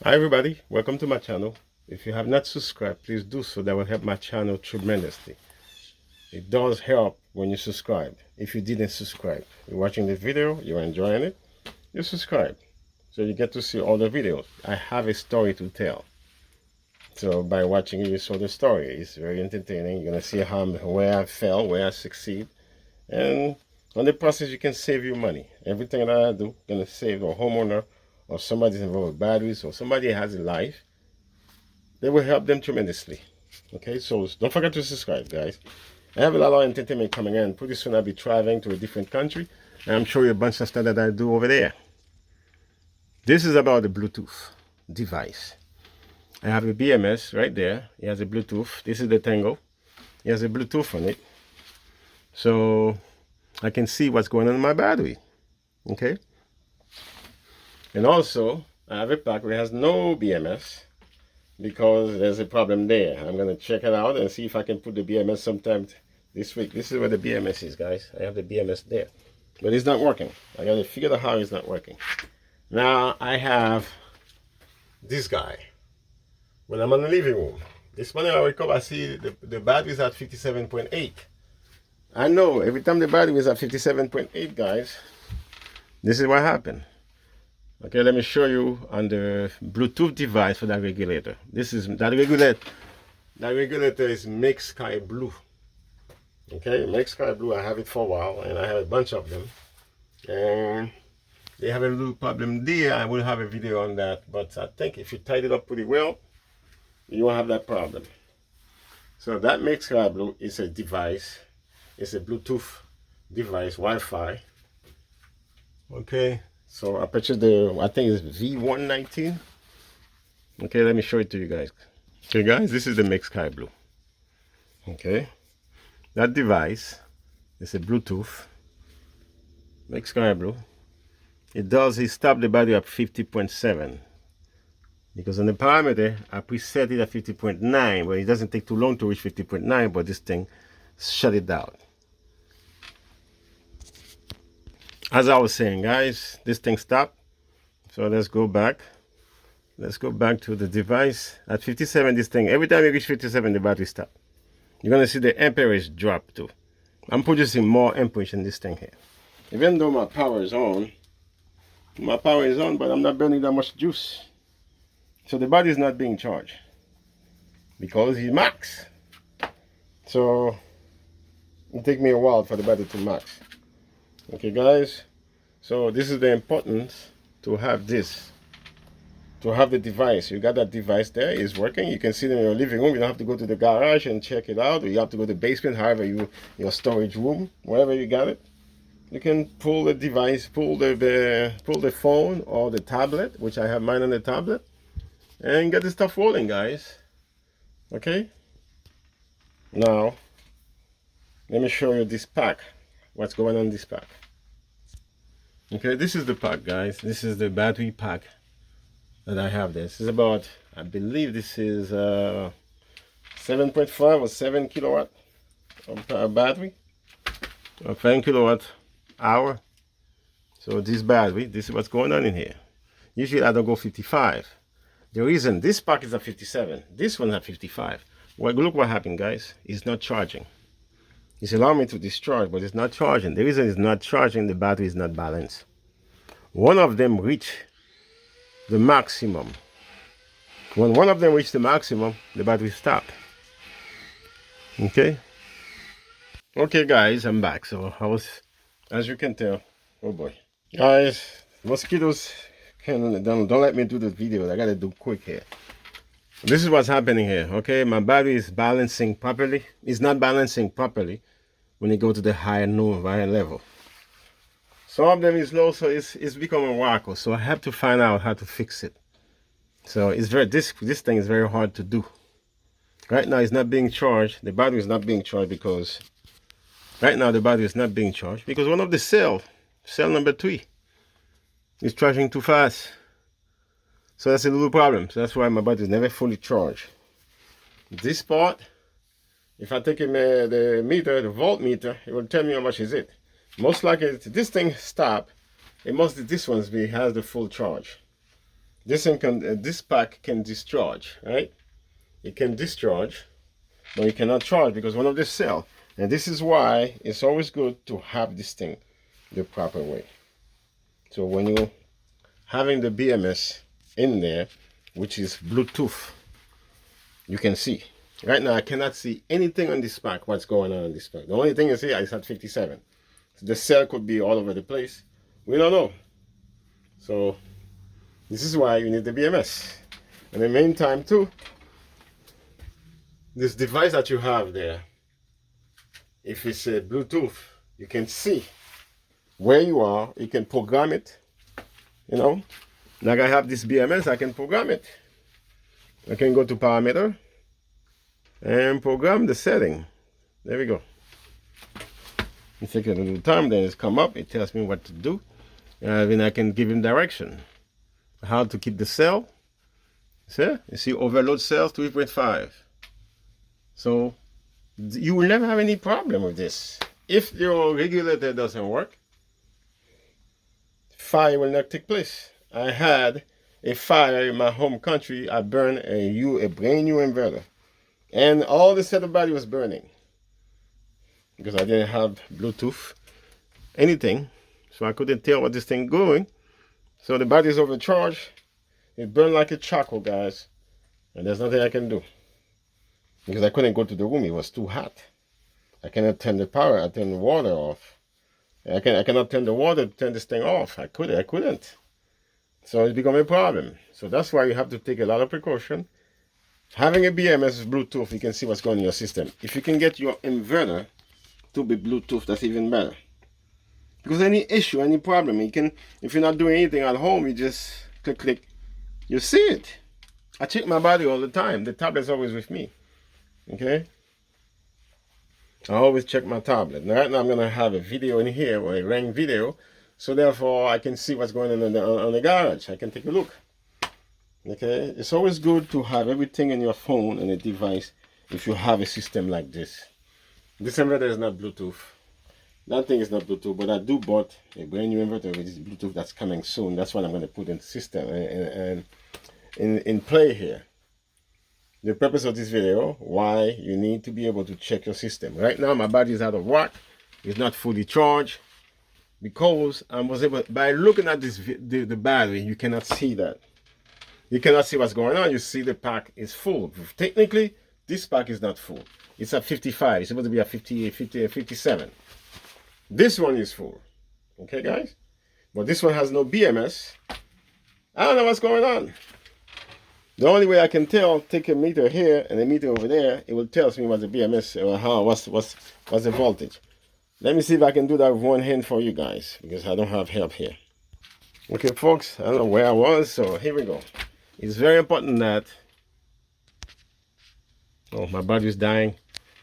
Hi everybody, welcome to my channel. If you have not subscribed, please do so. That will help my channel tremendously. It does help when you subscribe. If you didn't subscribe, you're watching the video, you're enjoying it, you subscribe. So you get to see all the videos. I have a story to tell. So by watching it, you saw the story. It's very entertaining. You're gonna see where I fell, where I succeed. And on the process, you can save you money. Everything that I do, gonna save a homeowner or somebody's involved with batteries or somebody has a life. They will help them tremendously. Okay, so don't forget to subscribe, guys. I have a lot of entertainment coming in. Pretty soon I'll be traveling to a different country, and I'm showing you a bunch of stuff that I do over there. This is about the Bluetooth device. I have a BMS right there. It has a Bluetooth. This is the Tango. It has a Bluetooth on it. So I can see what's going on in my battery. Okay. And also, I have a pack that has no BMS because there's a problem there. I'm going to check it out and see if I can put the BMS sometime this week. This is where the BMS is, guys. I have the BMS there. But it's not working. I got to figure out how it's not working. Now, I have this guy. When I'm in the living room, this morning I wake up, I see the battery is at 57.8. I know, every time the battery is at 57.8, guys, this is what happened. Okay, let me show you on the Bluetooth device for that regulator. This is that regulator. That regulator is Make Sky Blue. Okay, Make Sky Blue. I have it for a while, and I have a bunch of them. And they have a little problem there. I will have a video on that, but I think if you tidy it up pretty well, you won't have that problem. So that Make Sky Blue is a device. It's a Bluetooth device, Wi-Fi. Okay. So I purchased I think it's V119. Okay, let me show it to you guys. Okay guys, this is the Make Sky Blue. Okay. That device is a Bluetooth. Make Sky Blue. It stops the battery at 50.7. Because on the parameter, I preset it at 50.9, but it doesn't take too long to reach 50.9, but this thing shut it down. As I was saying, guys, this thing stopped. So let's go back. Let's go back to the device. At 57, this thing, every time you reach 57, the battery stops. You're going to see the amperage drop too. I'm producing more amperage in this thing here. Even though my power is on, but I'm not burning that much juice. So the battery is not being charged because it's max. So it takes me a while for the battery to max. Okay guys, so this is the importance to have this, to have the device. You got that device there, it's working. You can see it in your living room. You don't have to go to the garage and check it out, or you have to go to the basement, however your storage room, wherever you got it. You can pull the device, pull the phone or the tablet, which I have mine on the tablet, and get the stuff rolling, guys. Okay, now let me show you this pack. What's going on in this pack? Okay, this is the pack, guys. This is the battery pack that I have. This is about, I believe this is 7.5 or 7 kilowatt of battery, or 10 kilowatt hour. So this battery, this is what's going on in here. Usually I don't go 55. The reason this pack is at 57, this one at 55. Well, look what happened, guys. It's not charging. It's allowing me to discharge, but it's not charging. The reason it's not charging, the battery is not balanced. One of them reached the maximum. When one of them reached the maximum, the battery stopped. Okay? Okay, guys, I'm back. So as you can tell, oh boy. Guys, mosquitoes don't let me do the video. I gotta do quick here. This is what's happening here, okay? My battery is balancing properly. It's not balancing properly when you go to the higher level. Some of them is low, so it's becoming wacko. So I have to find out how to fix it. So it's this thing is very hard to do. Right now it's not being charged. The battery is not being charged because right now the battery is not being charged because one of the cell number 3 is charging too fast. So that's a little problem. So that's why my battery is never fully charged. This part, if I take the meter, the voltmeter, it will tell me how much is it. Most likely, this thing stop. It must this one has the full charge. this thing can, this pack can discharge, right? It can discharge, but it cannot charge because one of the cell. And this is why it's always good to have this thing the proper way. So when you're having the BMS in there, which is Bluetooth, you can see. Right now I cannot see anything on this pack, what's going on this pack. The only thing is here is at 57. So the cell could be all over the place. We don't know. So this is why you need the BMS. And in the meantime too, this device that you have there, if it's a Bluetooth, you can see where you are. You can program it, you know. Like I have this BMS, I can program it. I can go to parameter and program the setting. There we go. It takes a little time, then it's come up, it tells me what to do. Then I can give him direction. How to keep the cell. See? You see overload cells 3.5. So you will never have any problem with this. If your regulator doesn't work, fire will not take place. I had a fire in my home country. I burned a brand new inverter, and all the setup body was burning because I didn't have Bluetooth, anything, so I couldn't tell what this thing going. So the battery is overcharged. It burned like a charcoal, guys, and there's nothing I can do because I couldn't go to the room. It was too hot. I cannot turn the power. I turn the water off. I cannot turn the water to turn this thing off. I couldn't. So it's become a problem. So that's why you have to take a lot of precaution. Having a BMS with Bluetooth, you can see what's going on in your system. If you can get your inverter to be Bluetooth, that's even better. Because any issue, any problem, you can, if you're not doing anything at home, you just click, you see it. I check my body all the time. The tablet's always with me. Okay? I always check my tablet. Now, right now I'm going to have a video in here, or a ring video, so therefore I can see what's going on the garage. I can take a look. Okay? It's always good to have everything in your phone and a device if you have a system like this. This inverter is not Bluetooth. That thing is not Bluetooth, but I do bought a brand new inverter with this Bluetooth that's coming soon. That's what I'm going to put in the system and in play here. The purpose of this video, why you need to be able to check your system. Right now my battery is out of whack. It's not fully charged because I was able, by looking at this the battery, you cannot see that. You cannot see what's going on. You see the pack is full. Technically, this pack is not full. It's at 55. It's supposed to be at 58, 50, 57. This one is full. Okay, guys? But this one has no BMS. I don't know what's going on. The only way I can tell, take a meter here and a meter over there, it will tell me what the BMS or how what's the voltage. Let me see if I can do that with one hand for you guys, because I don't have help here. Okay, folks, I don't know where I was, so here we go. It's very important that, oh, my battery is dying,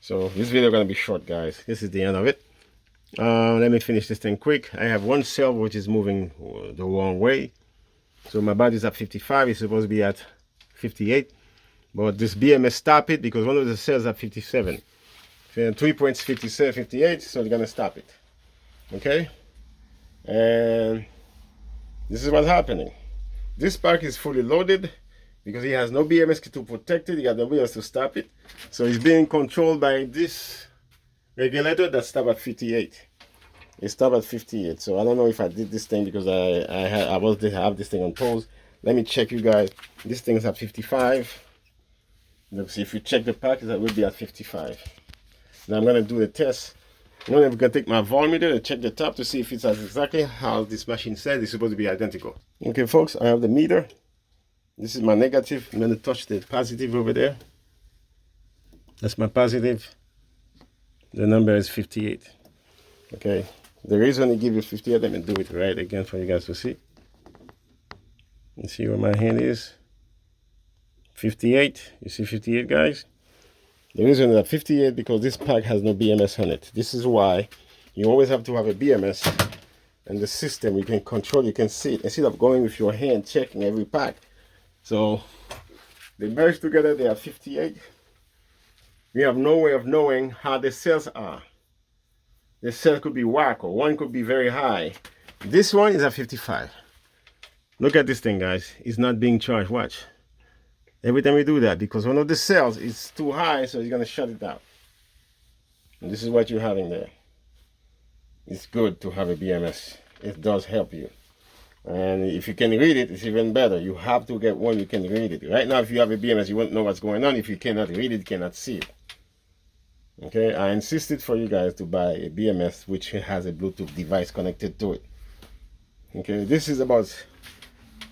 so this video is going to be short, guys. This is the end of it. Let me finish this thing quick. I have one cell which is moving the wrong way, so my battery is at 55. It's supposed to be at 58, but this BMS stop it because one of the cells at 57. 3.57, 58, so they're gonna stop it. Okay, and this is what's happening. This pack is fully loaded because he has no BMS to protect it. He got nobody else to stop it, so it's being controlled by this regulator that stopped at 58. It stopped at 58. So I don't know if I did this thing because I have this thing on pause. Let me check, you guys. This thing is at 55. Let's see, if you check the pack, that will be at 55. Now I'm going to do the test. I'm going to take my voltmeter and check the top to see if it's exactly how this machine said it's supposed to be identical. Okay, folks, I have the meter. This is my negative. I'm going to touch the positive over there. That's my positive. The number is 58. Okay, the reason it gives you 58, let me do it right again for you guys to see. You see where my hand is? 58. You see 58, guys? The reason that 58 because this pack has no BMS on it. This is why you always have to have a BMS and the system you can control, you can see it instead of going with your hand checking every pack. So they merge together, they are 58. We have no way of knowing how the cells are. The cell could be whack or one could be very high. This one is at 55. Look at this thing, guys. It's not being charged. Watch. Every time we do that, because one of the cells is too high, so it's going to shut it down. And this is what you're having there. It's good to have a BMS. It does help you. And if you can read it, it's even better. You have to get one you can read it. Right now, if you have a BMS, you won't know what's going on. If you cannot read it, cannot see it. Okay, I insisted for you guys to buy a BMS which has a Bluetooth device connected to it. Okay, this is about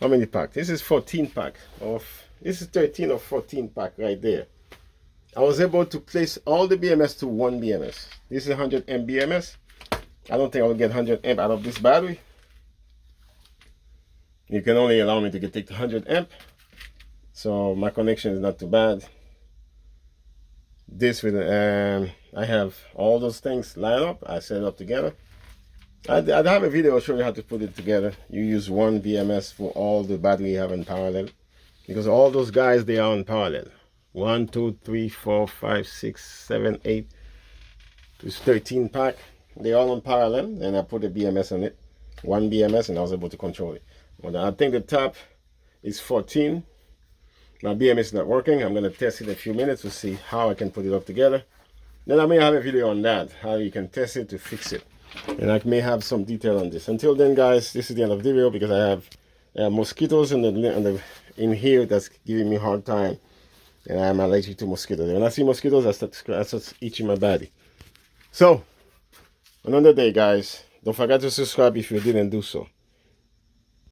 how many pack? This is 14 pack of, this is 13 or 14 pack right there. I was able to place all the BMS to one BMS. This is 100 amp BMS. I don't think I will get 100 amp out of this battery. You can only allow me to take 100 amp. So my connection is not too bad. This with I have all those things lined up. I set it up together. I'd have a video showing you how to put it together. You use one BMS for all the battery you have in parallel, because all those guys, they are in parallel. 1, 2, 3, 4, 5, 6, 7, 8. It's 13 pack. They're all in parallel, and I put a BMS on it. One BMS, and I was able to control it. Well, I think the top is 14. My BMS is not working. I'm going to test it in a few minutes to see how I can put it up together. Then I may have a video on that, how you can test it to fix it. And I may have some detail on this. Until then, guys, this is the end of the video, because I have mosquitoes in here that's giving me a hard time. And I'm allergic to mosquitoes. When I see mosquitoes, I start itching my body. So, another day, guys. Don't forget to subscribe if you didn't do so.